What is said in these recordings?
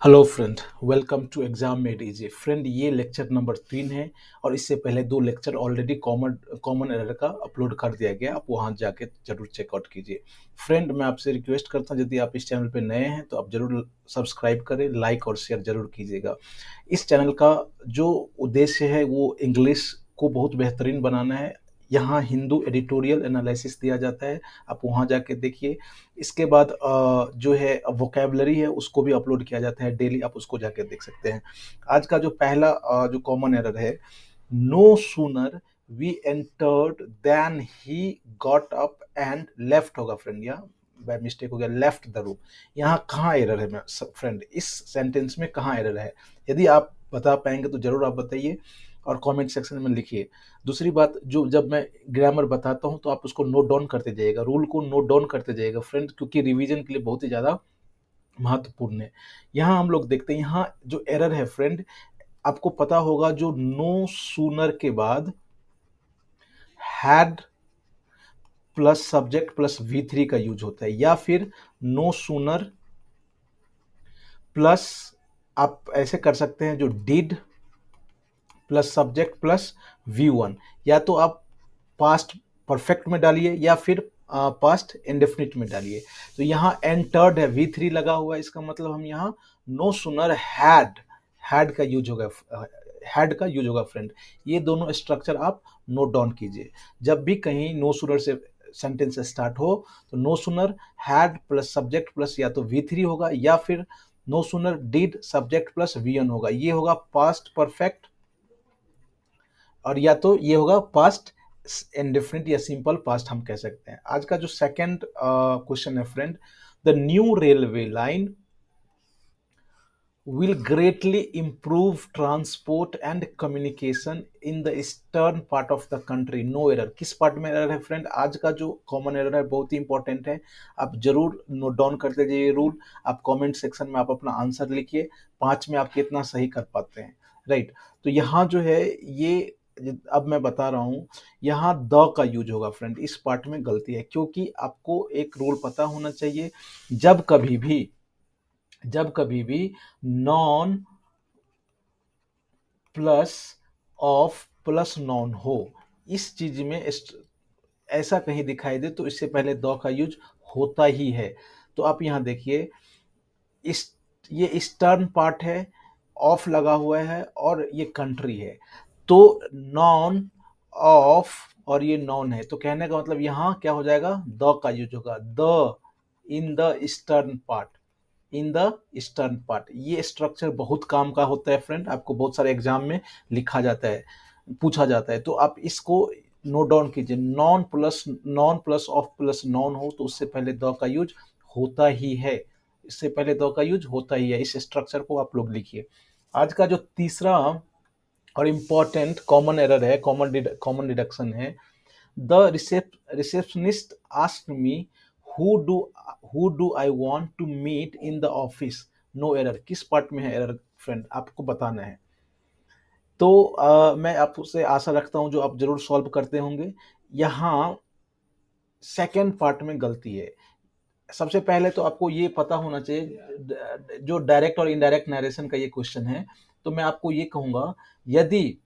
Hello friend, welcome to exam made easy. Friend, ये lecture number 3 है और इससे पहले 2 lecture already common common error का अपलोड कर दिया गया। आप वहाँ जाके जरूर चेकआउट कीजिए। फ्रेंड, मैं आपसे रिक्वेस्ट करता हूँ, यदि आप इस चैनल पे नए हैं तो आप जरूर सब्सक्राइब करें, लाइक और शेयर जरूर कीजिएगा। इस चैनल का जो उद्देश्य है वो इंग्लिश को बहुत बेहतरीन बनाना है। यहाँ हिंदू एडिटोरियल एनालिसिस दिया जाता है, आप वहाँ जाके देखिए। इसके बाद जो है वोकेबलरी है उसको भी अपलोड किया जाता है डेली, आप उसको जाके देख सकते हैं। आज का जो पहला जो कॉमन एरर है, no sooner we entered then he got up and left होगा फ्रेंड, यहाँ बाय मिस्टेक हो गया, लेफ्ट द रूम। यहाँ कहाँ एरर है फ्रेंड, इस सेंटेंस में कहाँ एरर है? यदि आप बता पाएंगे तो जरूर आप बताइए और कमेंट सेक्शन में लिखिए। दूसरी बात, जो जब मैं ग्रामर बताता हूं तो आप उसको नोट डाउन करते जाइएगा, रूल को नोट डाउन करते जाइएगा फ्रेंड, क्योंकि रिवीजन के लिए बहुत ही ज़्यादा महत्वपूर्ण है। यहाँ हम लोग देखते हैं, यहाँ जो एरर है फ्रेंड, आपको पता होगा जो नो सूनर के बाद had plus subject plus V3 का यूज होता है, या फिर नो सूनर प्लस, आप ऐसे कर सकते हैं, जो did plus subject plus V1, या तो आप पास्ट परफेक्ट में डालिए या फिर पास्ट इंडेफिनिट में डालिए। तो यहाँ एंटर्ड है, V3 लगा हुआ है, इसका मतलब हम यहाँ नो सुनर हैड का यूज होगा, फ्रेंड। ये दोनों स्ट्रक्चर आप नोट डाउन कीजिए। जब भी कहीं नो सुनर से सेंटेंस स्टार्ट हो तो no sooner had plus subject plus या तो V3 होगा, या फिर no sooner did subject plus V1 होगा। ये होगा पास्ट परफेक्ट, और या तो ये होगा पास्ट इंडेफिनिट या सिंपल पास्ट हम कह सकते हैं। आज का जो सेकंड क्वेश्चन है friend, the new railway line will greatly improve transport and communication in the eastern part of the country. No error। किस पार्ट में एरर है फ्रेंड? आज का जो कॉमन एरर है बहुत ही इंपॉर्टेंट है, आप जरूर नोट डाउन करते जाइए रूल। आप कमेंट सेक्शन में आप अपना आंसर लिखिए, 5 में आप कितना सही कर पाते हैं, राइट। तो यहाँ जो है ये, अब मैं बता रहा हूँ, यहाँ द का यूज होगा फ्रेंड, इस पार्ट में गलती है, क्योंकि आपको एक रूल पता होना चाहिए। जब कभी भी non plus of plus non हो, इस चीज में ऐसा कहीं दिखाई दे तो इससे पहले द का यूज होता ही है। तो आप यहाँ देखिए, इस ये ईस्टर्न पार्ट है, ऑफ लगा हुआ है, और ये कंट्री है, तो नॉन ऑफ और ये नॉन है, तो कहने का मतलब यहाँ क्या हो जाएगा, द का यूज होगा, the in the eastern part, in the eastern part. ये स्ट्रक्चर बहुत काम का होता है फ्रेंड, आपको बहुत सारे एग्जाम में लिखा जाता है, पूछा जाता है, तो आप इसको नोट डाउन कीजिए। Non plus of plus non हो तो उससे पहले द का यूज होता ही है, इससे पहले द का यूज होता ही है। इस स्ट्रक्चर को आप लोग लिखिए। आज का जो तीसरा और इम्पॉर्टेंट कॉमन एरर है, कॉमन डिडक्शन है, the receptionist asked me who do I want to meet in the office. No error. किस पार्ट में है एरर फ्रेंड, आपको बताना है। तो मैं आपसे आशा रखता हूं जो आप जरूर सॉल्व करते होंगे। यहाँ सेकेंड पार्ट में गलती है। सबसे पहले तो आपको ये पता होना चाहिए, जो डायरेक्ट और इनडायरेक्ट नरेशन का ये क्वेश्चन है, तो मैं आपको ये कहूंगा, यदि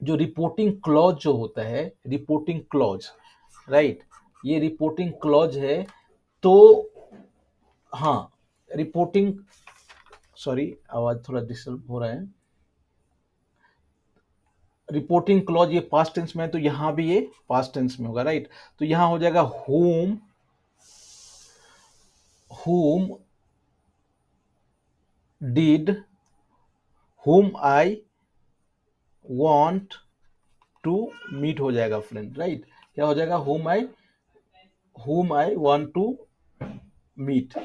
जो रिपोर्टिंग क्लॉज जो होता है, रिपोर्टिंग क्लॉज, राइट, ये रिपोर्टिंग क्लॉज है, तो हाँ, रिपोर्टिंग, सॉरी आवाज थोड़ा डिस्टर्ब हो रहा है, रिपोर्टिंग क्लॉज ये पास्ट टेंस में है, तो यहां भी ये पास्ट टेंस में होगा, राइट। तो यहां हो जाएगा whom did whom I want to meet हो जाएगा फ्रेंड, राइट। क्या हो जाएगा, whom I want to meet,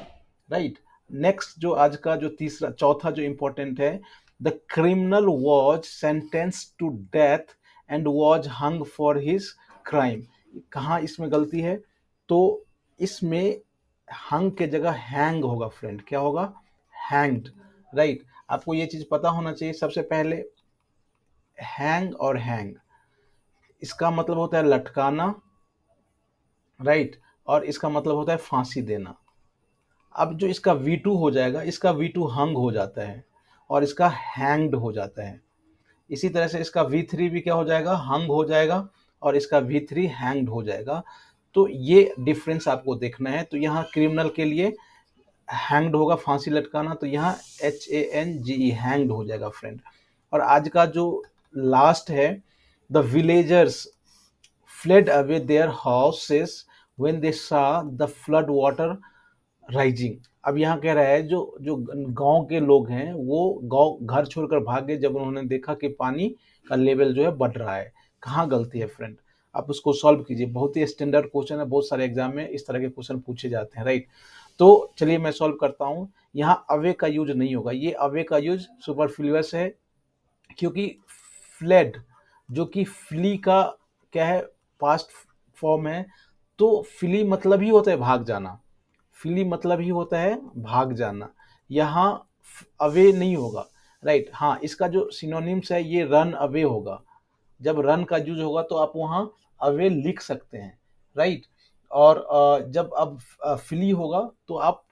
right. Next जो आज का जो चौथा जो इंपॉर्टेंट है, the criminal was sentence to death and was hung for his crime. कहाँ इसमें गलती है, तो इसमें हंग के जगह हैंग होगा फ्रेंड। क्या होगा, हैंग्ड, राइट। आपको ये चीज पता होना चाहिए। सबसे पहले हैंग और हैंग, इसका मतलब होता है लटकाना, राइट, और इसका मतलब होता है फांसी देना। अब जो इसका V2 हो जाएगा, इसका V2 हंग हो जाता है और इसका हैंग्ड हो जाता है। इसी तरह से इसका V3 भी क्या हो जाएगा, हंग हो जाएगा और इसका V3 हैंग्ड हो जाएगा। तो ये डिफरेंस आपको देखना है। तो यहाँ क्रिमिनल के लिए हैंग्ड होगा, फांसी लटकाना, तो यहाँ HANGE हैंग्ड हो जाएगा फ्रेंड। और आज का जो लास्ट है, the villagers fled away their houses when they saw the flood water rising। अब यहाँ कह रहा है जो जो गांव के लोग हैं वो गांव घर छोड़कर भाग गए जब उन्होंने देखा कि पानी का लेवल जो है बढ़ रहा है। कहाँ गलती है फ्रेंड, आप उसको सॉल्व कीजिए। बहुत ही स्टैंडर्ड क्वेश्चन है, बहुत सारे एग्जाम में इस तरह के क्वेश्चन पूछे जाते हैं, राइट। तो चलिए मैं सॉल्व करता हूँ। यहाँ अवे का यूज नहीं होगा, ये अवे का यूज सुपरफ्लुअस है, क्योंकि फ्लेड जो कि फ्ली का क्या है, पास्ट फॉर्म है। तो फ्ली मतलब ही होता है भाग जाना, फ्ली मतलब ही होता है भाग जाना। यहाँ अवे नहीं होगा, राइट। हाँ, इसका जो सिनोनिम्स है ये रन अवे होगा। जब रन का यूज होगा तो आप वहाँ अवे लिख सकते हैं, राइट। और जब अब फ्ली होगा तो आप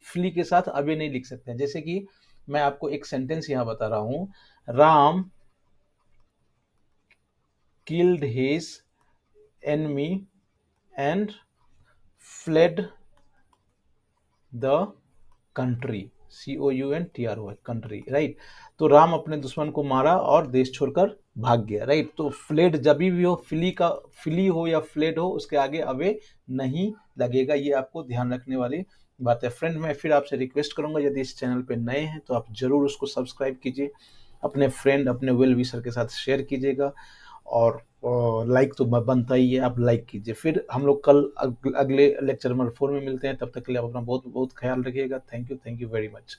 फ्ली के साथ अवे नहीं लिख सकते हैं। जैसे कि मैं आपको एक सेंटेंस यहाँ बता रहा हूँ, Ram killed his enemy and fled the country, COUNTRY, country, right. तो राम अपने दुश्मन को मारा और देश छोड़कर भाग गया, राइट। तो फ्लेड जब भी हो, फ्ली हो या फ्लेड हो, उसके आगे अवे नहीं लगेगा। ये आपको ध्यान रखने वाली बात है फ्रेंड। मैं फिर आपसे रिक्वेस्ट करूंगा, यदि इस चैनल पे नए हैं तो आप जरूर उसको सब्सक्राइब कीजिए, अपने फ्रेंड, अपने वेल विशर के साथ शेयर कीजिएगा, और लाइक तो बनता ही है, आप लाइक कीजिए। फिर हम लोग कल अगले लेक्चर नंबर 4 में मिलते हैं। तब तक के लिए आप अपना बहुत बहुत ख्याल रखिएगा। Thank you very much.